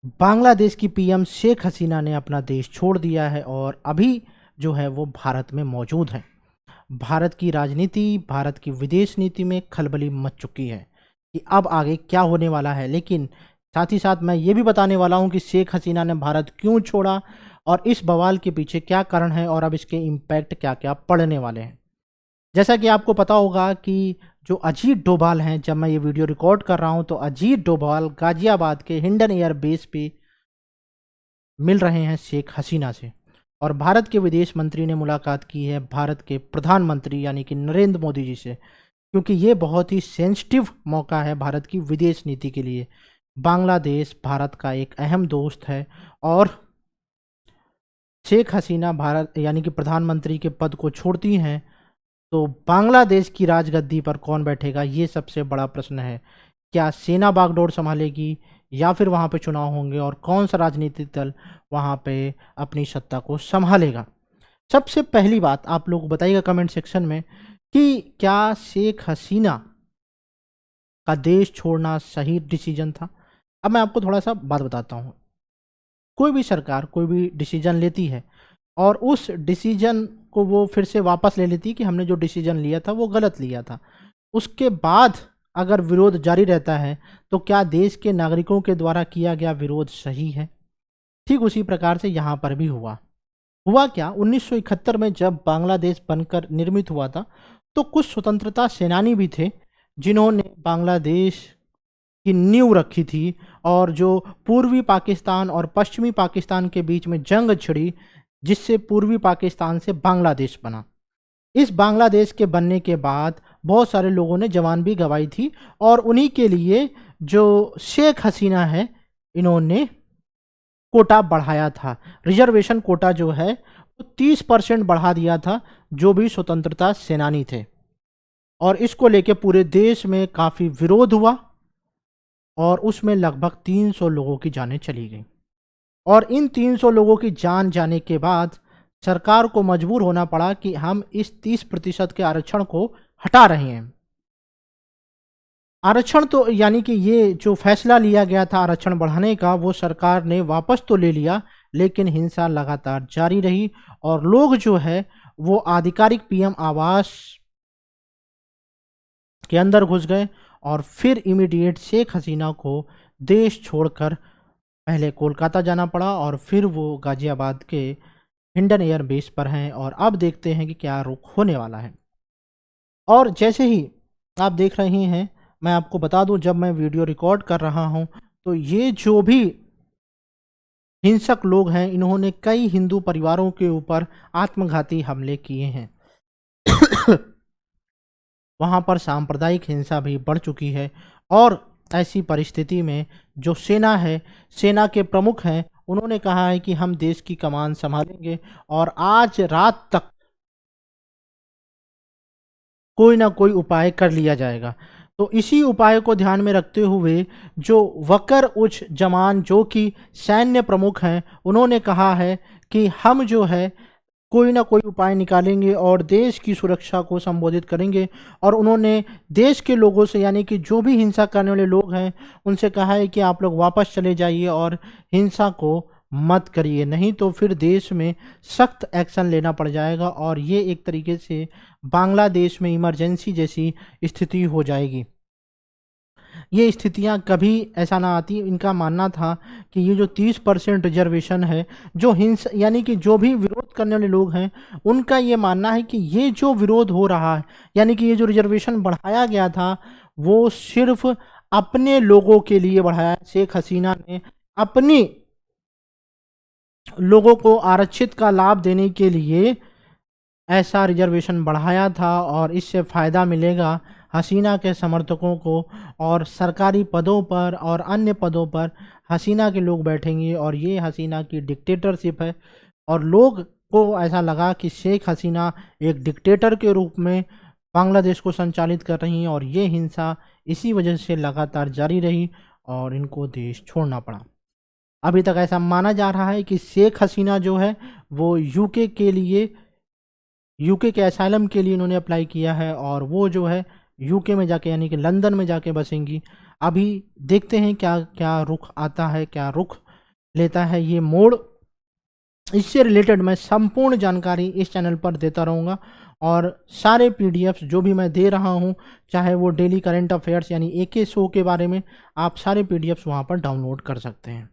बांग्लादेश की पीएम शेख हसीना ने अपना देश छोड़ दिया है और अभी जो है वो भारत में मौजूद हैं। भारत की राजनीति, भारत की विदेश नीति में खलबली मच चुकी है कि अब आगे क्या होने वाला है। लेकिन साथ ही साथ मैं ये भी बताने वाला हूँ कि शेख हसीना ने भारत क्यों छोड़ा और इस बवाल के पीछे क्या कारण है और अब इसके इम्पैक्ट क्या क्या पड़ने वाले हैं। जैसा कि आपको पता होगा कि जो अजीत डोभाल हैं, जब मैं ये वीडियो रिकॉर्ड कर रहा हूँ तो अजीत डोभाल गाजियाबाद के हिंडन एयर बेस पे मिल रहे हैं शेख हसीना से और भारत के विदेश मंत्री ने मुलाकात की है भारत के प्रधानमंत्री यानी कि नरेंद्र मोदी जी से, क्योंकि ये बहुत ही सेंसिटिव मौका है भारत की विदेश नीति के लिए। बांग्लादेश भारत का एक अहम दोस्त है और शेख हसीना भारत यानी कि प्रधानमंत्री के पद को छोड़ती हैं तो बांग्लादेश की राजगद्दी पर कौन बैठेगा, ये सबसे बड़ा प्रश्न है। क्या सेना बागडोर संभालेगी या फिर वहाँ पे चुनाव होंगे और कौन सा राजनीतिक दल वहाँ पे अपनी सत्ता को संभालेगा। सबसे पहली बात आप लोग बताइएगा कमेंट सेक्शन में कि क्या शेख हसीना का देश छोड़ना सही डिसीजन था। अब मैं आपको थोड़ा सा बात बताता हूँ। कोई भी सरकार कोई भी डिसीजन लेती है और उस डिसीजन को वो फिर से वापस ले लेती है कि हमने जो डिसीजन लिया था वो गलत लिया था। उसके बाद अगर विरोध जारी रहता है तो क्या देश के नागरिकों के द्वारा किया गया विरोध सही है। ठीक उसी प्रकार से यहाँ पर भी हुआ क्या 1971 में जब बांग्लादेश बनकर निर्मित हुआ था तो कुछ स्वतंत्रता सेनानी भी थे जिन्होंने बांग्लादेश की नींव रखी थी और जो पूर्वी पाकिस्तान और पश्चिमी पाकिस्तान के बीच में जंग छिड़ी जिससे पूर्वी पाकिस्तान से बांग्लादेश बना। इस बांग्लादेश के बनने के बाद बहुत सारे लोगों ने जान भी गंवाई थी और उन्हीं के लिए जो शेख हसीना है इन्होंने कोटा बढ़ाया था। रिजर्वेशन कोटा जो है वो 30% बढ़ा दिया था जो भी स्वतंत्रता सेनानी थे और इसको लेके पूरे देश में काफ़ी विरोध हुआ और उसमें लगभग 300 लोगों की जानें चली गई और इन 300 लोगों की जान जाने के बाद सरकार को मजबूर होना पड़ा कि हम इस 30% के आरक्षण को हटा रहे हैं। आरक्षण तो यानी कि ये जो फैसला लिया गया था आरक्षण बढ़ाने का वो सरकार ने वापस तो ले लिया, लेकिन हिंसा लगातार जारी रही और लोग जो है वो आधिकारिक पीएम आवास के अंदर घुस गए और फिर इमीडिएट शेख हसीना को देश छोड़कर पहले कोलकाता जाना पड़ा और फिर वो गाजियाबाद के हिंडन एयर बेस पर हैं और अब देखते हैं कि क्या रुख होने वाला है। और जैसे ही आप देख रहे हैं, मैं आपको बता दूं जब मैं वीडियो रिकॉर्ड कर रहा हूं तो ये जो भी हिंसक लोग हैं इन्होंने कई हिंदू परिवारों के ऊपर आत्मघाती हमले किए हैं। वहाँ पर सांप्रदायिक हिंसा भी बढ़ चुकी है और ऐसी परिस्थिति में जो सेना है, सेना के प्रमुख हैं, उन्होंने कहा है कि हम देश की कमान संभालेंगे और आज रात तक कोई ना कोई उपाय कर लिया जाएगा। तो इसी उपाय को ध्यान में रखते हुए जो वकर उच्च जमान जो कि सैन्य प्रमुख हैं उन्होंने कहा है कि हम जो है कोई ना कोई उपाय निकालेंगे और देश की सुरक्षा को संबोधित करेंगे और उन्होंने देश के लोगों से यानी कि जो भी हिंसा करने वाले लोग हैं उनसे कहा है कि आप लोग वापस चले जाइए और हिंसा को मत करिए, नहीं तो फिर देश में सख्त एक्शन लेना पड़ जाएगा और ये एक तरीके से बांग्लादेश में इमरजेंसी जैसी स्थिति हो जाएगी। ये स्थितियां कभी ऐसा ना आती। इनका मानना था कि ये जो 30% रिजर्वेशन है, जो हिंसा यानी कि जो भी विरोध करने वाले लोग हैं उनका ये मानना है कि ये जो विरोध हो रहा है यानी कि ये जो रिजर्वेशन बढ़ाया गया था वो सिर्फ अपने लोगों के लिए बढ़ाया। शेख हसीना ने अपनी लोगों को आरक्षित का लाभ देने के लिए ऐसा रिजर्वेशन बढ़ाया था और इससे फ़ायदा मिलेगा हसीना के समर्थकों को और सरकारी पदों पर और अन्य पदों पर हसीना के लोग बैठेंगे और ये हसीना की डिक्टेटरशिप है और लोग को ऐसा लगा कि शेख हसीना एक डिक्टेटर के रूप में बांग्लादेश को संचालित कर रही हैं और ये हिंसा इसी वजह से लगातार जारी रही और इनको देश छोड़ना पड़ा। अभी तक ऐसा माना जा रहा है कि शेख हसीना जो है वो यूके के असाइलम के लिए इन्होंने अप्लाई किया है और वो जो है यूके में जाके यानी कि लंदन में जाके बसेंगी। अभी देखते हैं क्या क्या रुख आता है, क्या रुख लेता है ये मोड़। इससे रिलेटेड मैं संपूर्ण जानकारी इस चैनल पर देता रहूँगा, और सारे पीडीएफ्स जो भी मैं दे रहा हूँ, चाहे वो डेली करंट अफेयर्स यानी एके शो के बारे में, आप सारे पीडीएफ्स वहाँ पर डाउनलोड कर सकते हैं।